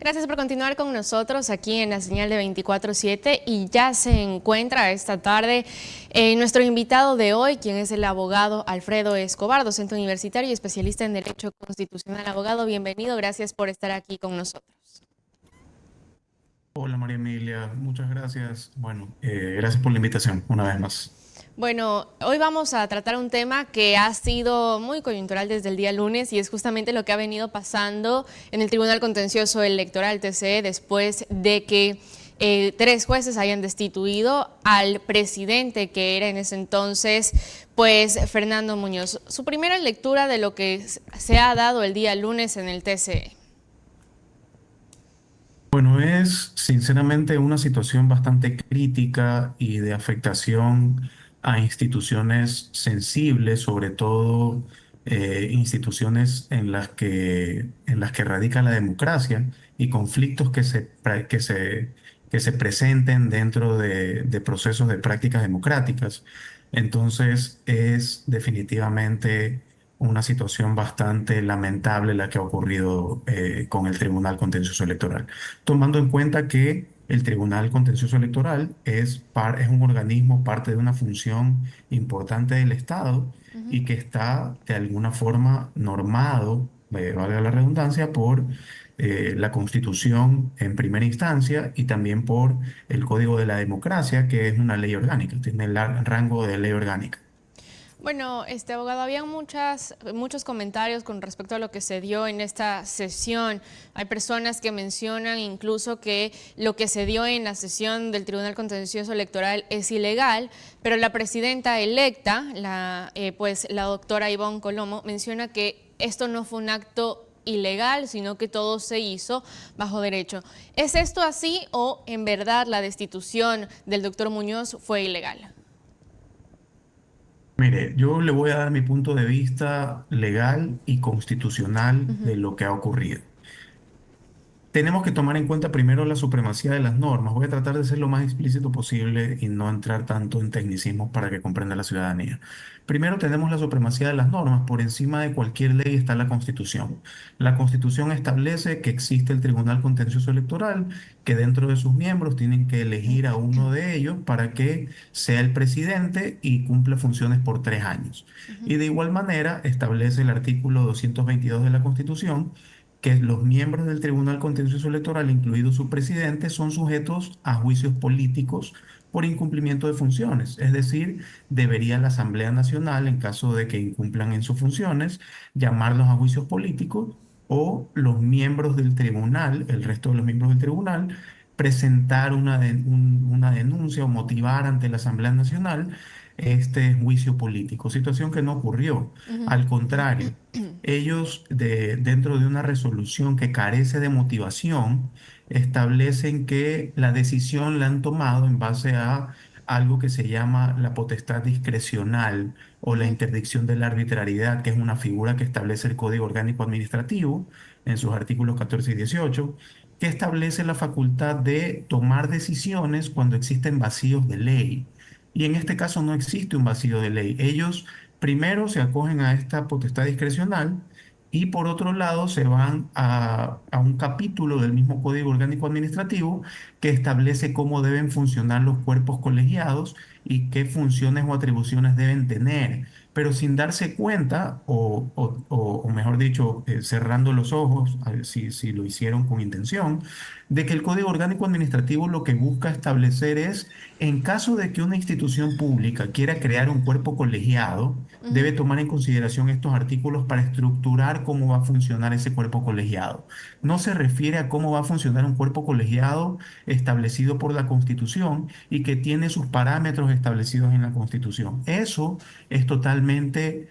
Gracias por continuar con nosotros aquí en la señal de 24/7 y ya se encuentra esta tarde nuestro invitado de hoy, quien es el abogado Alfredo Escobar, docente universitario y especialista en Derecho Constitucional. Abogado, bienvenido, gracias por estar aquí con nosotros. Hola María Emilia, muchas gracias. Gracias por la invitación una vez más. Bueno, hoy vamos a tratar un tema que ha sido muy coyuntural desde el día lunes y es justamente lo que ha venido pasando en el Tribunal Contencioso Electoral TCE después de que 3 jueces hayan destituido al presidente que era en ese entonces, pues Fernando Muñoz. Su primera lectura de lo que se ha dado el día lunes en el TCE. Bueno, es sinceramente una situación bastante crítica y de afectación a instituciones sensibles, sobre todo instituciones en las que radica la democracia y conflictos que se presenten dentro de procesos de prácticas democráticas. Entonces, es definitivamente una situación bastante lamentable la que ha ocurrido con el Tribunal Contencioso Electoral, tomando en cuenta que el Tribunal Contencioso Electoral es un organismo, parte de una función importante del Estado y que está de alguna forma normado, valga la redundancia, por la Constitución en primera instancia y también por el Código de la Democracia, que es una ley orgánica, tiene el rango de ley orgánica. Bueno, abogado, había muchos comentarios con respecto a lo que se dio en esta sesión. Hay personas que mencionan incluso que lo que se dio en la sesión del Tribunal Contencioso Electoral es ilegal, pero la presidenta electa, la doctora Ivonne Colomo, menciona que esto no fue un acto ilegal, sino que todo se hizo bajo derecho. ¿Es esto así o en verdad la destitución del doctor Muñoz fue ilegal? Mire, yo le voy a dar mi punto de vista legal y constitucional de lo que ha ocurrido. Tenemos que tomar en cuenta primero la supremacía de las normas. Voy a tratar de ser lo más explícito posible y no entrar tanto en tecnicismos para que comprenda la ciudadanía. Primero tenemos la supremacía de las normas. Por encima de cualquier ley está la Constitución. La Constitución establece que existe el Tribunal Contencioso Electoral, que dentro de sus miembros tienen que elegir a uno de ellos para que sea el presidente y cumpla funciones por 3 años. Y de igual manera establece el artículo 222 de la Constitución que los miembros del Tribunal Contencioso Electoral, incluido su presidente, son sujetos a juicios políticos por incumplimiento de funciones. Es decir, debería la Asamblea Nacional, en caso de que incumplan en sus funciones, llamarlos a juicios políticos o los miembros del tribunal, el resto de los miembros del tribunal, presentar una denuncia o motivar ante la Asamblea Nacional este juicio político, situación que no ocurrió. Al contrario, ellos, dentro de una resolución que carece de motivación, establecen que la decisión la han tomado en base a algo que se llama la potestad discrecional o la interdicción de la arbitrariedad, que es una figura que establece el Código Orgánico Administrativo en sus artículos 14 y 18, que establece la facultad de tomar decisiones cuando existen vacíos de ley. Y en este caso no existe un vacío de ley. Ellos primero se acogen a esta potestad discrecional y por otro lado se van a un capítulo del mismo Código Orgánico Administrativo que establece cómo deben funcionar los cuerpos colegiados y qué funciones o atribuciones deben tener, pero sin darse cuenta, o mejor dicho, cerrando los ojos, a ver si lo hicieron con intención, de que el Código Orgánico Administrativo lo que busca establecer es, en caso de que una institución pública quiera crear un cuerpo colegiado, debe tomar en consideración estos artículos para estructurar cómo va a funcionar ese cuerpo colegiado. No se refiere a cómo va a funcionar un cuerpo colegiado establecido por la Constitución y que tiene sus parámetros establecidos en la Constitución. Eso es totalmente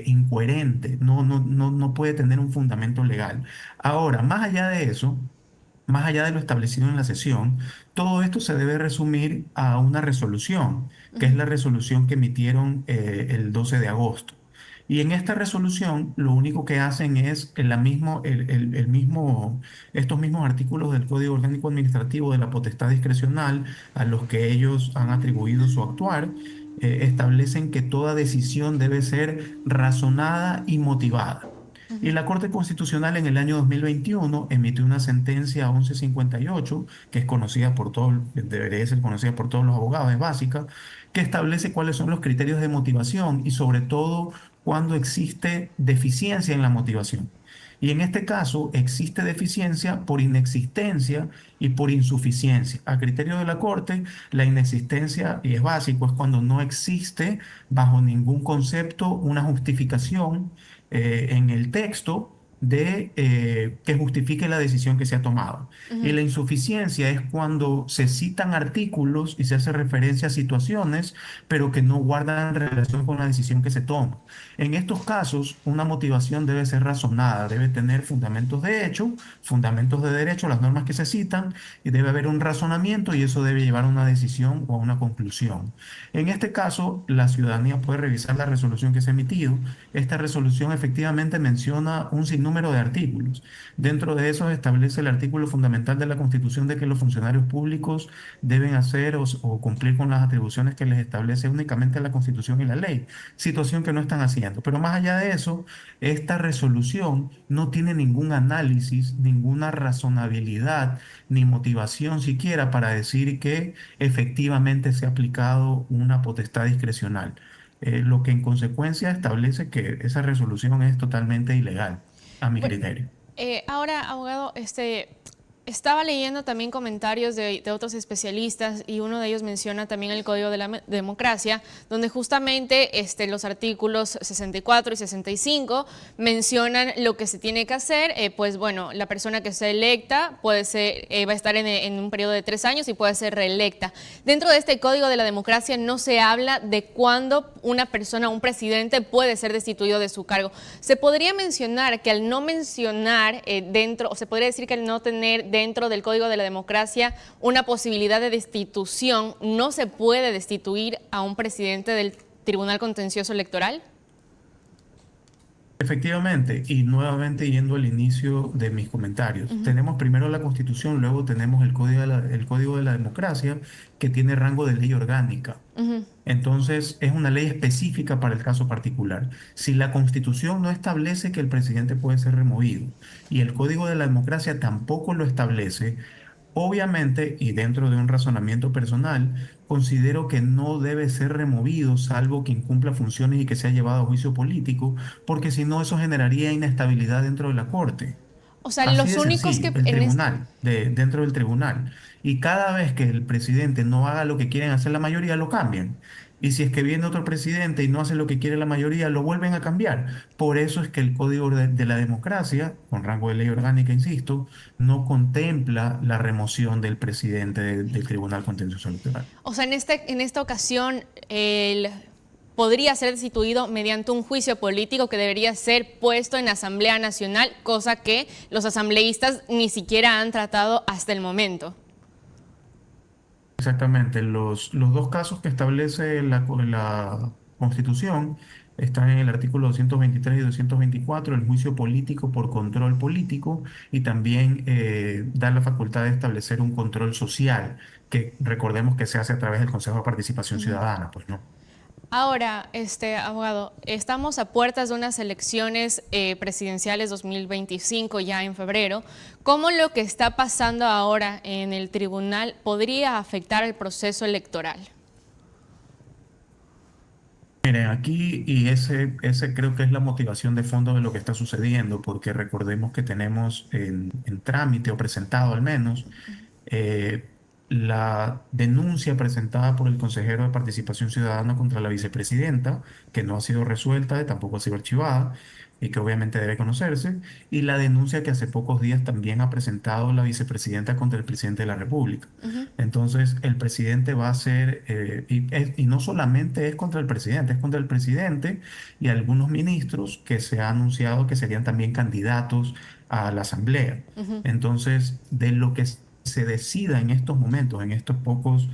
incoherente, no puede tener un fundamento legal. Ahora, más allá de eso, más allá de lo establecido en la sesión, todo esto se debe resumir a una resolución, que es la resolución que emitieron el 12 de agosto. Y en esta resolución lo único que hacen es estos mismos artículos del Código Orgánico Administrativo de la potestad discrecional a los que ellos han atribuido su actuar, establecen que toda decisión debe ser razonada y motivada. Y la Corte Constitucional en el año 2021 emitió una sentencia 1158, que es conocida por todos, debería ser conocida por todos los abogados, es básica, que establece cuáles son los criterios de motivación y sobre todo cuando existe deficiencia en la motivación. Y en este caso existe deficiencia por inexistencia y por insuficiencia. A criterio de la Corte, la inexistencia, y es básico, es cuando no existe bajo ningún concepto una justificación en el texto de que justifique la decisión que se ha tomado. Y Ujú. la insuficiencia es cuando se citan artículos y se hace referencia a situaciones, pero que no guardan relación con la decisión que se toma. En estos casos, una motivación debe ser razonada, debe tener fundamentos de hecho, fundamentos de derecho, las normas que se citan, y debe haber un razonamiento y eso debe llevar a una decisión o a una conclusión. En este caso, la ciudadanía puede revisar la resolución que se ha emitido. Esta resolución efectivamente menciona un sinnúmero de artículos. Dentro de eso establece el artículo fundamental de la Constitución de que los funcionarios públicos deben hacer o cumplir con las atribuciones que les establece únicamente la Constitución y la ley, situación que no están haciendo. Pero más allá de eso, esta resolución no tiene ningún análisis, ninguna razonabilidad ni motivación siquiera para decir que efectivamente se ha aplicado una potestad discrecional, lo que en consecuencia establece que esa resolución es totalmente ilegal, a mi Bueno, criterio. ahora, abogado, estaba leyendo también comentarios de otros especialistas y uno de ellos menciona también el Código de la Democracia, donde justamente los artículos 64 y 65 mencionan lo que se tiene que hacer. Pues bueno, la persona que sea electa puede ser, va a estar en un periodo de 3 años y puede ser reelecta. Dentro de este Código de la Democracia no se habla de cuándo una persona, un presidente, puede ser destituido de su cargo. Se podría mencionar que al no mencionar o se podría decir que al no tener dentro del Código de la Democracia una posibilidad de destitución, ¿no se puede destituir a un presidente del Tribunal Contencioso Electoral? Efectivamente, y nuevamente yendo al inicio de mis comentarios, Ujú. tenemos primero la Constitución, luego tenemos el Código de la Democracia, que tiene rango de ley orgánica. Ujú. Entonces, es una ley específica para el caso particular. Si la Constitución no establece que el presidente puede ser removido y el Código de la Democracia tampoco lo establece, obviamente, y dentro de un razonamiento personal, considero que no debe ser removido salvo que incumpla funciones y que sea llevado a juicio político, porque si no, eso generaría inestabilidad dentro de la Corte. O sea, Así los de únicos sencillo, que el tribunal, dentro del tribunal. Y cada vez que el presidente no haga lo que quieren hacer la mayoría, lo cambian. Y si es que viene otro presidente y no hace lo que quiere la mayoría, lo vuelven a cambiar. Por eso es que el Código de la Democracia, con rango de ley orgánica, insisto, no contempla la remoción del presidente del Tribunal Contencioso Electoral. O sea, en esta ocasión, él podría ser destituido mediante un juicio político que debería ser puesto en Asamblea Nacional, cosa que los asambleístas ni siquiera han tratado hasta el momento. Exactamente, los dos casos que establece la Constitución están en el artículo 223 y 224, el juicio político por control político, y también da la facultad de establecer un control social, que recordemos que se hace a través del Consejo de Participación Ciudadana, pues no. Ahora, abogado, estamos a puertas de unas elecciones presidenciales 2025 ya en febrero. ¿Cómo lo que está pasando ahora en el tribunal podría afectar el proceso electoral? Miren, aquí, y ese creo que es la motivación de fondo de lo que está sucediendo, porque recordemos que tenemos en trámite o presentado al menos la denuncia presentada por el consejero de Participación Ciudadana contra la vicepresidenta, que no ha sido resuelta y tampoco ha sido archivada, y que obviamente debe conocerse, y la denuncia que hace pocos días también ha presentado la vicepresidenta contra el presidente de la República. Ujú. Entonces, el presidente va a ser, y no solamente es contra el presidente, es contra el presidente y algunos ministros que se ha anunciado que serían también candidatos a la Asamblea. Ujú. Entonces, de lo que se decida en estos momentos, en estos pocos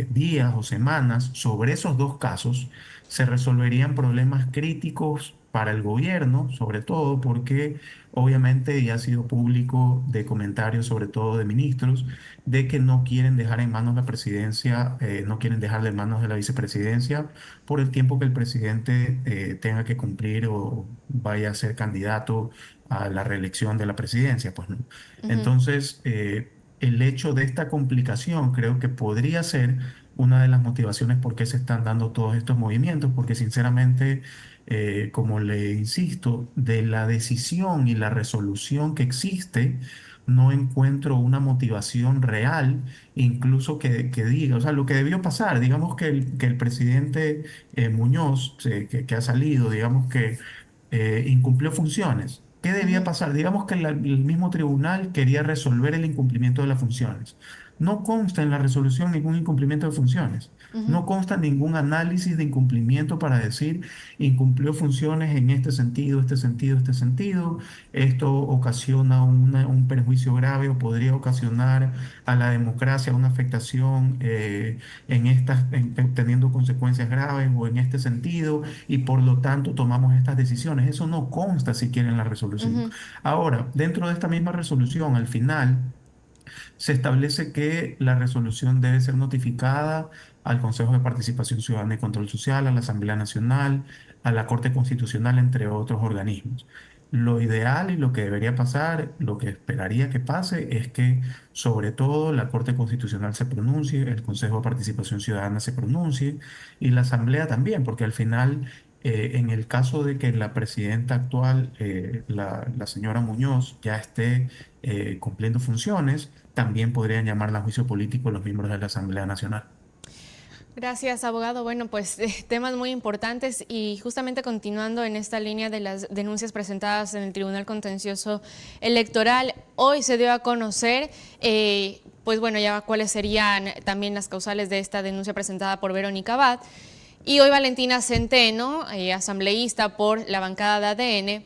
días o semanas, sobre esos dos casos, se resolverían problemas críticos para el gobierno, sobre todo porque obviamente ya ha sido público de comentarios, sobre todo de ministros, de que no quieren dejar en manos la presidencia, no quieren dejarle en manos de la vicepresidencia por el tiempo que el presidente tenga que cumplir o vaya a ser candidato a la reelección de la presidencia, pues no. Ujú, Entonces, el hecho de esta complicación creo que podría ser una de las motivaciones por qué se están dando todos estos movimientos, porque sinceramente, como le insisto, de la decisión y la resolución que existe, no encuentro una motivación real, incluso que diga, o sea, lo que debió pasar, digamos que el presidente Muñoz, que ha salido, digamos que incumplió funciones. ¿Qué debía ujú, pasar? Digamos que el mismo tribunal quería resolver el incumplimiento de las funciones. No consta en la resolución ningún incumplimiento de funciones. ujú, No consta ningún análisis de incumplimiento para decir incumplió funciones en este sentido, este sentido, este sentido. Esto ocasiona un perjuicio grave o podría ocasionar a la democracia una afectación teniendo consecuencias graves o en este sentido y por lo tanto tomamos estas decisiones. Eso no consta siquiera en la resolución. ujú. Ahora, dentro de esta misma resolución, al final se establece que la resolución debe ser notificada al Consejo de Participación Ciudadana y Control Social, a la Asamblea Nacional, a la Corte Constitucional, entre otros organismos. Lo ideal y lo que debería pasar, lo que esperaría que pase, es que sobre todo la Corte Constitucional se pronuncie, el Consejo de Participación Ciudadana se pronuncie y la Asamblea también, porque al final, en el caso de que la presidenta actual, la señora Muñoz, ya esté cumpliendo funciones, también podrían llamarla a juicio político los miembros de la Asamblea Nacional. Gracias, abogado. Bueno, pues temas muy importantes y justamente continuando en esta línea de las denuncias presentadas en el Tribunal Contencioso Electoral, hoy se dio a conocer, pues bueno, ya cuáles serían también las causales de esta denuncia presentada por Verónica Abad. Y hoy Valentina Centeno, asambleísta por la bancada de ADN,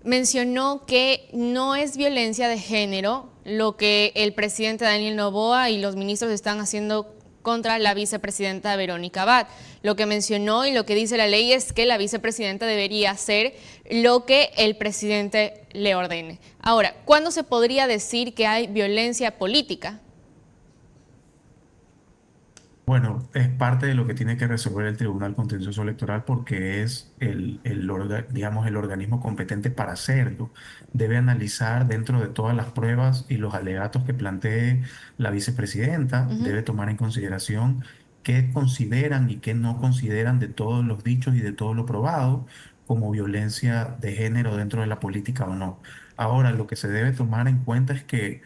mencionó que no es violencia de género lo que el presidente Daniel Noboa y los ministros están haciendo contra la vicepresidenta Verónica Abad. Lo que mencionó y lo que dice la ley es que la vicepresidenta debería hacer lo que el presidente le ordene. Ahora, ¿cuándo se podría decir que hay violencia política? Bueno, es parte de lo que tiene que resolver el Tribunal Contencioso Electoral porque es digamos, el organismo competente para hacerlo. Debe analizar dentro de todas las pruebas y los alegatos que plantee la vicepresidenta, Ujú. debe tomar en consideración qué consideran y qué no consideran de todos los dichos y de todo lo probado como violencia de género dentro de la política o no. Ahora, lo que se debe tomar en cuenta es que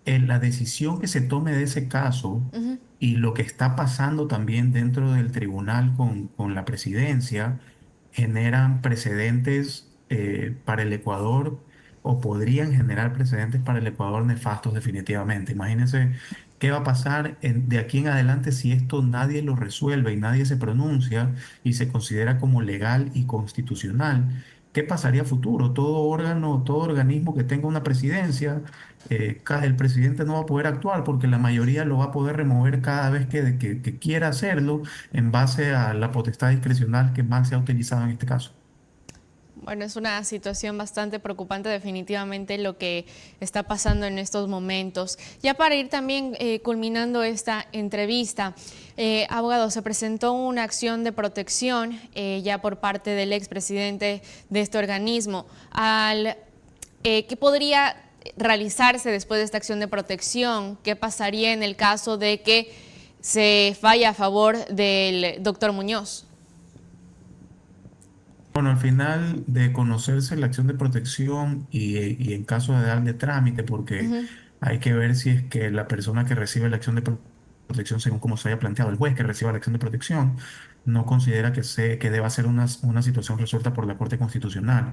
la decisión que se tome de ese caso Ujú. y lo que está pasando también dentro del tribunal con la presidencia generan precedentes para el Ecuador o podrían generar precedentes para el Ecuador nefastos definitivamente. Imagínense qué va a pasar de aquí en adelante si esto nadie lo resuelve y nadie se pronuncia y se considera como legal y constitucional. ¿Qué pasaría a futuro? Todo órgano, todo organismo que tenga una presidencia, el presidente no va a poder actuar porque la mayoría lo va a poder remover cada vez que quiera hacerlo en base a la potestad discrecional que más se ha utilizado en este caso. Bueno, es una situación bastante preocupante definitivamente lo que está pasando en estos momentos. Ya para ir también culminando esta entrevista, abogado, se presentó una acción de protección ya por parte del expresidente de este organismo. ¿Qué podría realizarse después de esta acción de protección? ¿Qué pasaría en el caso de que se falla a favor del doctor Muñoz? Bueno, al final de conocerse la acción de protección y en caso de darle trámite, porque Ujú, hay que ver si es que la persona que recibe la acción de protección, según como se haya planteado, el juez que reciba la acción de protección, no considera que deba ser una situación resuelta por la Corte Constitucional,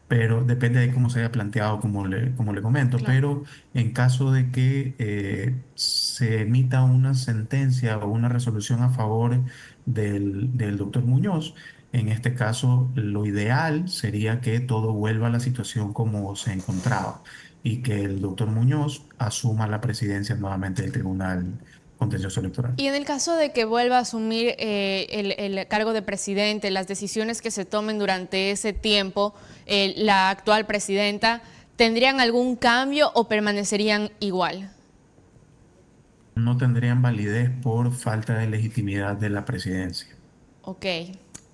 pero depende de cómo se haya planteado, como le comento. claro. Pero en caso de que se emita una sentencia o una resolución a favor del doctor Muñoz, en este caso lo ideal sería que todo vuelva a la situación como se encontraba y que el doctor Muñoz asuma la presidencia nuevamente del Tribunal contencioso electoral. Y en el caso de que vuelva a asumir el cargo de presidente, las decisiones que se tomen durante ese tiempo, la actual presidenta, ¿tendrían algún cambio o permanecerían igual? No tendrían validez por falta de legitimidad de la presidencia. Ok.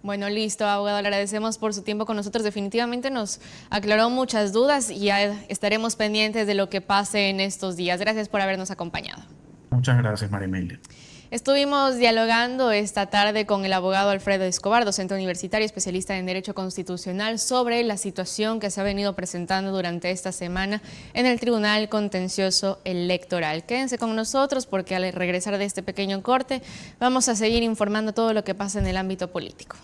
Bueno, listo, abogado. Le agradecemos por su tiempo con nosotros. Definitivamente nos aclaró muchas dudas y ya estaremos pendientes de lo que pase en estos días. Gracias por habernos acompañado. Muchas gracias, María Emilia. Estuvimos dialogando esta tarde con el abogado Alfredo Escobar, docente universitario, especialista en Derecho Constitucional, sobre la situación que se ha venido presentando durante esta semana en el Tribunal Contencioso Electoral. Quédense con nosotros porque al regresar de este pequeño corte vamos a seguir informando todo lo que pasa en el ámbito político.